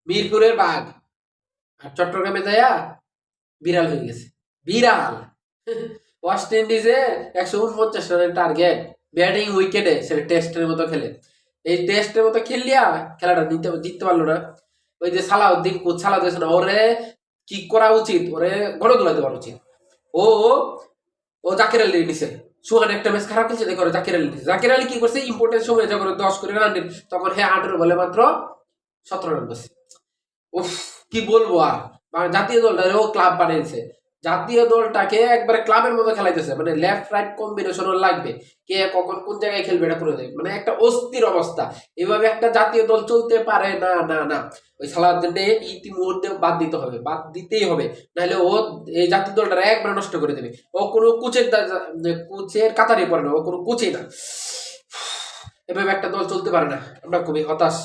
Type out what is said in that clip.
মিরপুরের বাঘ আর চট্টগ্রামে যাইয়া বিড়াল হয়ে গেছে। বিড়াল। ওয়েস্ট ইন্ডিজে 149 রানের টার্গেট, ব্যাটিং উইকেটে, সেটা টেস্টের মতো খেলে। এই টেস্টের মতো খেললিয়া খেলাটা জিততে পারলো না। ওই যে সালাউদ্দিন কোচ সালাউদ্দিন, ওরে কি করা উচিত, ওরে গণদোলা দেওয়া উচিত। ও ও জাকির আলী নিছে। সুহান একটা ম্যাচ খারাপ খেলছে, দেখো জাকির আলী নিছে। জাকির আলী কি করছে, ইম্পর্টেন্ট সময় যখন 10 করে রান দিন, তখন হ্যাঁ 18 বলে মাত্র 17 রান করছে। উফ, কি বলবো আর। মানে জাতীয় দলটাও ক্লাব বানিয়েছে, জাতীয় দলটাকে একবারে ক্লাবের মতো খেলাইতেছে। মানে লেফট রাইট কম্বিনেশনও লাগবে, কে কখন কোন জায়গায় খেলবে এটা করে দেবে, মানে একটা অস্থির অবস্থা। এভাবে একটা জাতীয় দল চলতে পারে না, না না। ওই সালাউদ্দিনকে ইতিমধ্যে বাদ দিতে হবে, বাদ দিতেই হবে, নাহলে ও এই জাতীয় দলটা একবার নষ্ট করে দেবে। ও কোনো কোচের কাতারে পড়ে না, ও কোনো কোচই না। এভাবে একটা দল চলতে পারে না। আমরা খুবই হতাশ।